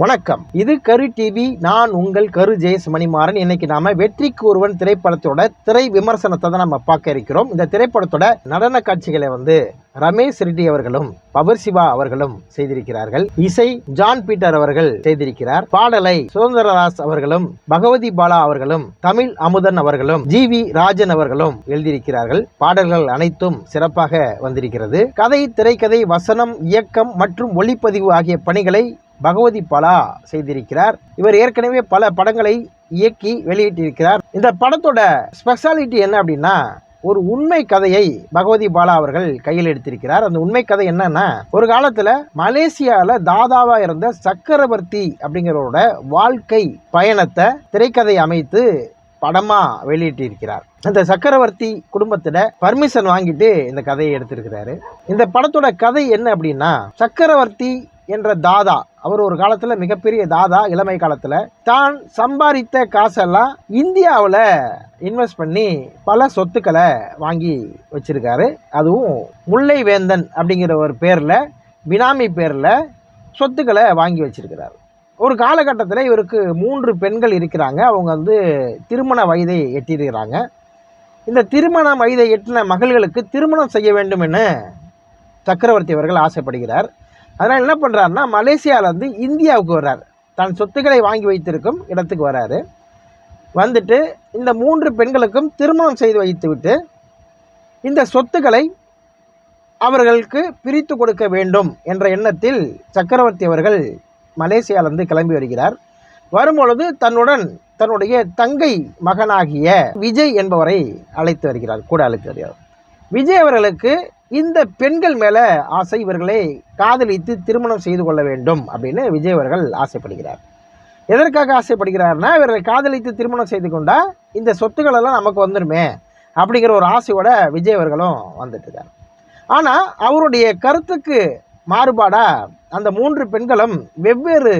வணக்கம், இது கரு டிவி. நான் உங்கள் கரு ஜெயஸ் மணிமாறன். இன்னைக்கு நாம வெற்றிக்கு ஒருவன் திரைப்படத்தோட திரை விமர்சனத்தை தான் நம்ம பார்க்க இருக்கிறோம். இந்த திரைப்படத்தோட நடன காட்சிகளை ரமேஷ் ரெட்டி அவர்களும் பவர் சிவா அவர்களும் செய்திருக்கிறார்கள். இசை ஜான் பீட்டர் அவர்கள் செய்திருக்கிறார். பாடலை சுதந்திரதாஸ் அவர்களும் பகவதி பாலா அவர்களும் தமிழ் அமுதன் அவர்களும் ஜி.வி. ராஜன் அவர்களும் எழுதியிருக்கிறார்கள். பாடல்கள் அனைத்தும் சிறப்பாக வந்திருக்கிறது. கதை, திரைக்கதை, வசனம், இயக்கம் மற்றும் ஒளிப்பதிவு ஆகிய பணிகளை பகவதி பாலா செய்திருக்கிறார். இவர் ஏற்கனவே பல படங்களை இயக்கி வெளியிட்டிருக்கிறார். இந்த படத்தோட ஸ்பெஷாலிட்டி என்ன அப்படின்னா, ஒரு உண்மை கதையை பகவதி பாலா அவர்கள் கையில் எடுத்திருக்கிறார். அந்த உண்மை கதை என்னன்னா, ஒரு காலத்துல மலேசியால தாதாவா இருந்த சக்கரவர்த்தி அப்படிங்கிறவரோட வாழ்க்கை பயணத்தை திரைக்கதை அமைத்து படமா வெளியிட்டிருக்கிறார். அந்த சக்கரவர்த்தி குடும்பத்திட பர்மிஷன் வாங்கிட்டு இந்த கதையை எடுத்திருக்கிறாரு. இந்த படத்தோட கதை என்ன அப்படின்னா, சக்கரவர்த்தி என்ற தாதா, அவர் ஒரு காலத்துல மிகப்பெரிய தாதா. இளமை காலத்துல தான் சம்பாதித்த காசெல்லாம் இந்தியாவில் இன்வெஸ்ட் பண்ணி பல சொத்துக்களை வாங்கி வச்சிருக்காரு. அதுவும் முல்லை வேந்தன் அப்படிங்கிற ஒரு பேர்ல, பினாமி பேர்ல சொத்துக்களை வாங்கி வச்சிருக்கிறார். ஒரு காலகட்டத்தில் இவருக்கு 3 பெண்கள் இருக்கிறாங்க. அவங்க திருமண வயதை எட்டியிருக்கிறாங்க. இந்த திருமண வயதை எட்டின மகள்களுக்கு திருமணம் செய்ய வேண்டும் என சக்கரவர்த்தி அவர்கள் ஆசைப்படுகிறார். அதனால் என்ன பண்ணுறாருன்னா, மலேசியாவிலேருந்து இந்தியாவுக்கு வர்றார். தன் சொத்துக்களை வாங்கி வைத்திருக்கும் இடத்துக்கு வர்றாரு. வந்துட்டு இந்த 3 பெண்களுக்கும் திருமணம் செய்து வைத்து விட்டு இந்த சொத்துக்களை அவர்களுக்கு பிரித்து கொடுக்க வேண்டும் என்ற எண்ணத்தில் சக்கரவர்த்தி அவர்கள் மலேசியாவிலிருந்து கிளம்பி வருகிறார். வரும்பொழுது தன்னுடைய தங்கை மகனாகிய விஜய் என்பவரை அழைத்து வருகிறார். விஜய் அவர்களுக்கு இந்த பெண்கள் மேலே ஆசை, இவர்களை காதலித்து திருமணம் செய்து கொள்ள வேண்டும் அப்படின்னு விஜய் அவர்கள் ஆசைப்படுகிறார். எதற்காக ஆசைப்படுகிறார்னா, இவர்களை காதலித்து திருமணம் செய்து கொண்டால் இந்த சொத்துக்கள் எல்லாம் நமக்கு வந்துடுமே அப்படிங்கிற ஒரு ஆசையோட விஜய் அவர்களும் வந்துட்டுருக்கார். ஆனால் அவருடைய கருத்துக்கு மாறுபாடாக அந்த 3 பெண்களும் வெவ்வேறு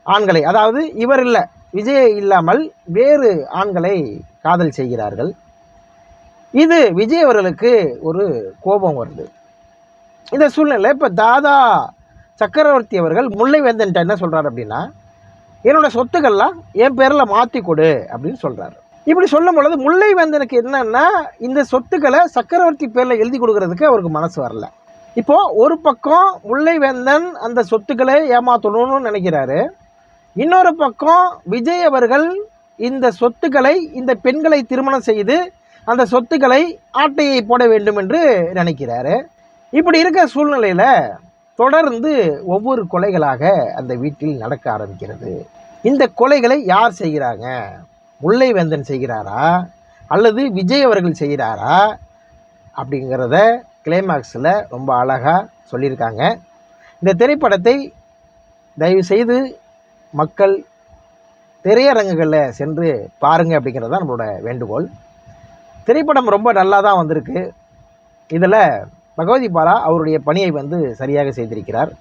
ஆண்களை, அதாவது இவர் இல்லை, விஜய் இல்லாமல் வேறு ஆண்களை காதல் செய்கிறார்கள். இது விஜய் அவர்களுக்கு ஒரு கோபம் வருது. இந்த சூழ்நிலை இப்போ தாதா சக்கரவர்த்தி அவர்கள் முல்லை வேந்தன்ட்ட என்ன சொல்கிறார் அப்படின்னா, என்னோட சொத்துக்கள்லாம் என் பேரில் மாற்றி கொடு அப்படின்னு சொல்கிறாரு. இப்படி சொல்லும் பொழுது முல்லை வேந்தனுக்கு என்னன்னா, இந்த சொத்துக்களை சக்கரவர்த்தி பேரில் எழுதி கொடுக்கறதுக்கு அவருக்கு மனசு வரல. இப்போது ஒரு பக்கம் முல்லை வேந்தன் அந்த சொத்துக்களை ஏமாற்றணும்னு நினைக்கிறாரு. இன்னொரு பக்கம் விஜய் அவர்கள் இந்த சொத்துக்களை, இந்த பெண்களை திருமணம் செய்து அந்த சொத்துக்களை ஆட்டையை போட வேண்டும் என்று நினைக்கிறாரு. இப்படி இருக்கிற சூழ்நிலையில் தொடர்ந்து ஒவ்வொரு கொலைகளாக அந்த வீட்டில் நடக்க ஆரம்பிக்கிறது. இந்த கொலைகளை யார் செய்கிறாங்க? முல்லை வேந்தன் செய்கிறாரா அல்லது விஜய் அவர்கள் செய்கிறாரா அப்படிங்கிறத கிளைமாக்ஸில் ரொம்ப அழகாக சொல்லியிருக்காங்க. இந்த திரைப்படத்தை தயவு செய்து மக்கள் திரையரங்குகளில் சென்று பாருங்கள் அப்படிங்கிறது தான் நம்மளோட வேண்டுகோள். திரைப்படம் ரொம்ப நல்லா தான் வந்திருக்கு. இதில் பகவதி பாலா அவருடைய பணியை சரியாக செய்திருக்கிறார்.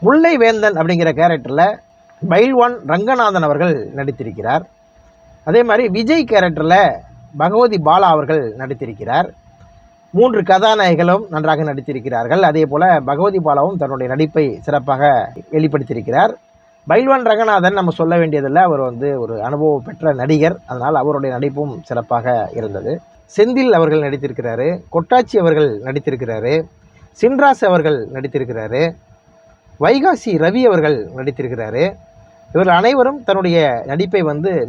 முல்லை வேந்தன் அப்படிங்கிற கேரக்டரில் பைல்வான் ரங்கநாதன் அவர்கள் நடித்திருக்கிறார். அதே மாதிரி விஜய் கேரக்டரில் பகவதி பாலா அவர்கள் நடித்திருக்கிறார். 3 கதாநாயகிகளும் நன்றாக நடித்திருக்கிறார்கள். அதே போல் பகவதி பாலாவும் தன்னுடைய நடிப்பை சிறப்பாக வெளிப்படுத்தியிருக்கிறார். பைல்வான் ரங்கநாதன் நம்ம சொல்ல வேண்டியதில்லை, அவர் ஒரு அனுபவம் பெற்ற நடிகர். அதனால் அவருடைய நடிப்பும் சிறப்பாக இருந்தது. செந்தில் அவர்கள் நடித்திருக்கிறாரு, கொட்டாச்சி அவர்கள் நடித்திருக்கிறாரு, சின்ராஸ் அவர்கள் நடித்திருக்கிறாரு, வைகாசி ரவி அவர்கள் நடித்திருக்கிறாரு. இவர்கள் அனைவரும் தன்னுடைய நடிப்பை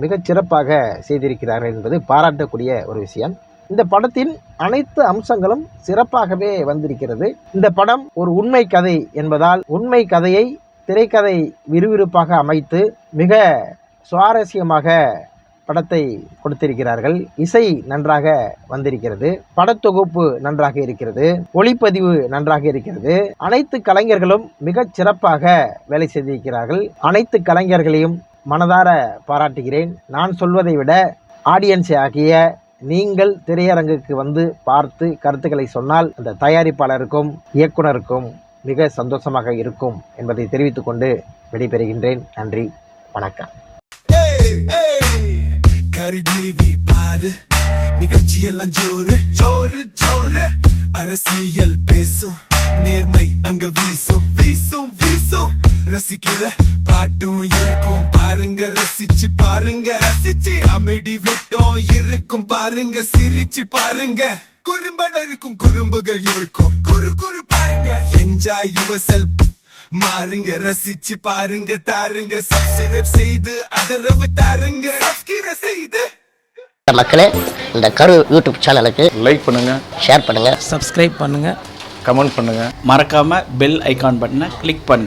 மிகச் சிறப்பாக செய்திருக்கிறார்கள் என்பது பாராட்டக்கூடிய ஒரு விஷயம். இந்த படத்தின் அனைத்து அம்சங்களும் சிறப்பாகவே வந்திருக்கிறது. இந்த படம் ஒரு உண்மை கதை என்பதால் உண்மை கதையை திரைக்கதை விறுவிறுப்பாக அமைத்து மிக சுவாரஸ்யமாக படத்தை கொடுத்திருக்கிறார்கள். இசை நன்றாக வந்திருக்கிறது, படத்தொகுப்பு நன்றாக இருக்கிறது, ஒளிப்பதிவு நன்றாக இருக்கிறது. அனைத்து கலைஞர்களும் மிகச் சிறப்பாக வேலை செய்திருக்கிறார்கள். அனைத்து கலைஞர்களையும் மனதார பாராட்டுகிறேன். நான் சொல்வதை விட ஆடியன்ஸ் ஆகிய நீங்கள் திரையரங்குக்கு பார்த்து கருத்துக்களை சொன்னால் அந்த தயாரிப்பாளருக்கும் இயக்குனருக்கும் மிக சந்தோஷமாக இருக்கும் என்பதை தெரிவித்துக் கொண்டு விடைபெறுகின்றேன். நன்றி, வணக்கம். நிகழ்ச்சியெல்லாம் ஜோறு அரசியல் பேசும், நேர்மை அங்க வீசும். ரசிக்கிற பாட்டும் இருக்கும் பாருங்க, ரசிச்சு பாருங்க, ரசிச்சு அமைதி விட்டும் இருக்கும் பாருங்க, சிரிச்சு பாருங்க, குறும்பட இருக்கும் குறும்புகள் இருக்கும், குறு குறு பாருங்க, என்ஜாய் யுவர் செல்ஃப் மாறுங்க, ரசிச்சு பாருங்க, தாருங்க, சப்ஸ்கிரைப் செய்து ஆதரவு தாருங்க, சப்ஸ்கிரைப் செய்து. மக்களே, இந்த கரு யூடியூப் சேனலுக்கு லைக் பண்ணுங்க, ஷேர் பண்ணுங்க, சப்ஸ்கிரைப் பண்ணுங்க, கமெண்ட் பண்ணுங்க, மறக்காம பெல் ஐகான் பட்டனை கிளிக் பண்ணுங்க.